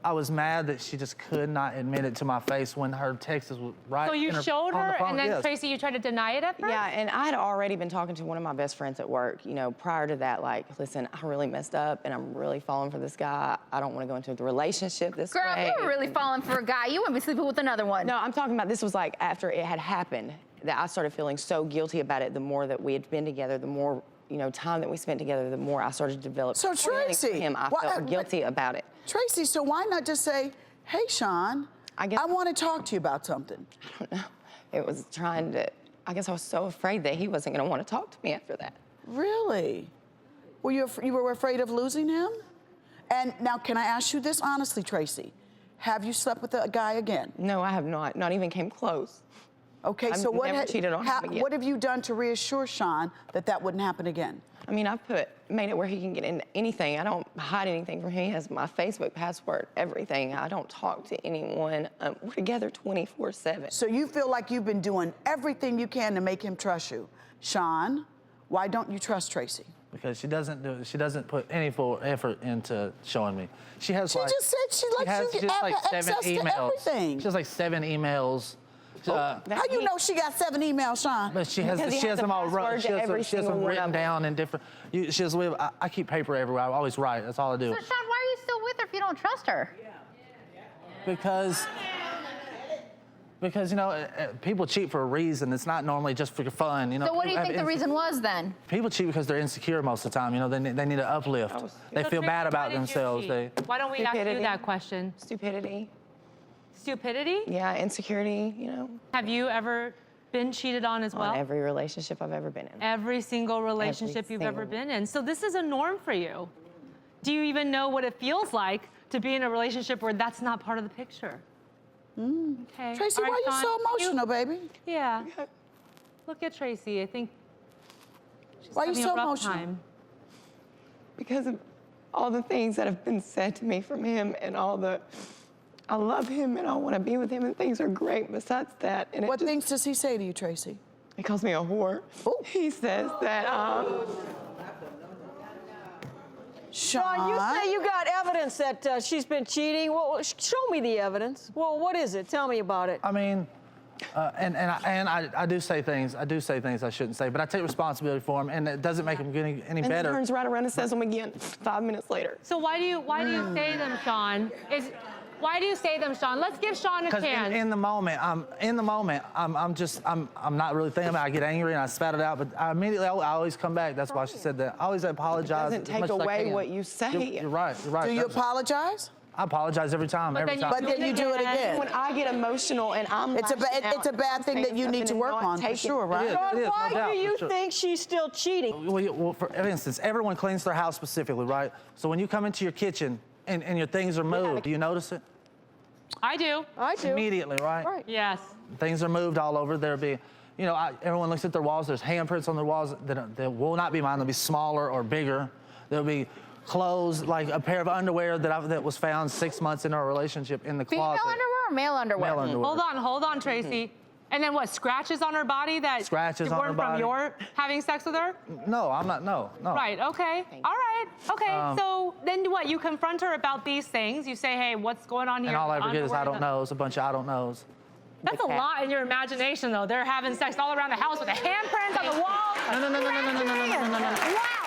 I was mad that she just could not admit it to my face when her text was right. So you showed her, and then yes. Traci, you tried to deny it at first? Yeah, and I had already been talking to one of my best friends at work, you know, prior to that, like, listen, I really messed up and I'm really falling for this guy. I don't want to go into the relationship this way. Girl, you were really falling for a guy. You wouldn't be sleeping with another one. No, I'm talking about this was like after it had happened that I started feeling so guilty about it. The more that we had been together, the more, you know, time that we spent together, the more I started to develop. So feelings for Traci, him, I felt guilty about it. Traci, so why not just say, hey, Shawn, I want to talk to you about something? I don't know. It was trying to, I guess I was so afraid that he wasn't going to want to talk to me after that. Really? Were you were afraid of losing him? And now, can I ask you this honestly, Traci? Have you slept with a guy again? No, I have not. Not even came close. Okay, I've so never cheated on him again. what have you done to reassure Shawn that that wouldn't happen again? I mean, I've made it where he can get into anything. I don't hide anything from him. He has my Facebook password, everything. I don't talk to anyone. We're together 24/7. So you feel like you've been doing everything you can to make him trust you. Shawn, why don't you trust Traci? Because she doesn't put any full effort into showing me. She has She like, just said she lets you just like have 7 access to emails. everything. She has like 7 emails. How you know she got 7 emails, Shawn? But she has them all wrote. She has them written down in different. She has. I keep paper everywhere. I always write. That's all I do. So, Shawn, why are you still with her if you don't trust her? Because you know, people cheat for a reason. It's not normally just for fun. You know. So what do you think the reason was then? People cheat because they're insecure most of the time. You know, they need an uplift. They feel bad about themselves. Why don't we ask you that question? Stupidity. Stupidity? Yeah, insecurity, you know. Have you ever been cheated on as well? On every relationship I've ever been in. Every single relationship you've ever been in. So this is a norm for you. Do you even know what it feels like to be in a relationship where that's not part of the picture? Okay. Traci, why are you so emotional, baby? Yeah. Look at Traci. I think she's why are you having so a rough emotional? time. Because of all the things that have been said to me from him and all the, I love him and I want to be with him and things are great besides that. And What things does he say to you, Traci? He calls me a whore. Ooh. He says that, Shawn, you say you got evidence that she's been cheating. Well, show me the evidence. Well, what is it? Tell me about it. I mean, and I do say things. I do say things I shouldn't say, but I take responsibility for them, and it doesn't make them any and better. then turns right around and says them again 5 minutes later. So why do you say them, Shawn? Why do you say them, Shawn? Let's give Shawn a chance. Because in the moment, I'm not really thinking about it. I get angry and I spat it out, but I always come back. That's why she said that. I always apologize. It doesn't take away what you say. You're right. You're right. do you apologize? I apologize every time. But then you do it again. When I get emotional and I'm It's a bad thing that you need to work on, for sure, right? It is, no Why doubt, do you for sure. think she's still cheating? Well, for instance, everyone cleans their house specifically, right? So when you come into your kitchen and your things are moved, do you notice it? I do. I do. Immediately, right? Right. Yes. Things are moved all over. There'll be, you know, everyone looks at their walls. There's handprints on their walls that will not be mine. They'll be smaller or bigger. There'll be clothes, like a pair of underwear that was found 6 months into our relationship in the closet. Female underwear or male underwear? Male underwear. Hold on, Traci. And then what, scratches on her body that Scratches on her weren't body. from your having sex with her? No, I'm not, no. Right, okay. All right, okay. So then what, you confront her about these things. You say, hey, what's going on here? And all I ever get is Underwear, I don't know. It's a bunch of I don't knows. That's a lot in your imagination, though. They're having sex all around the house with the handprints on the wall. No. Wow.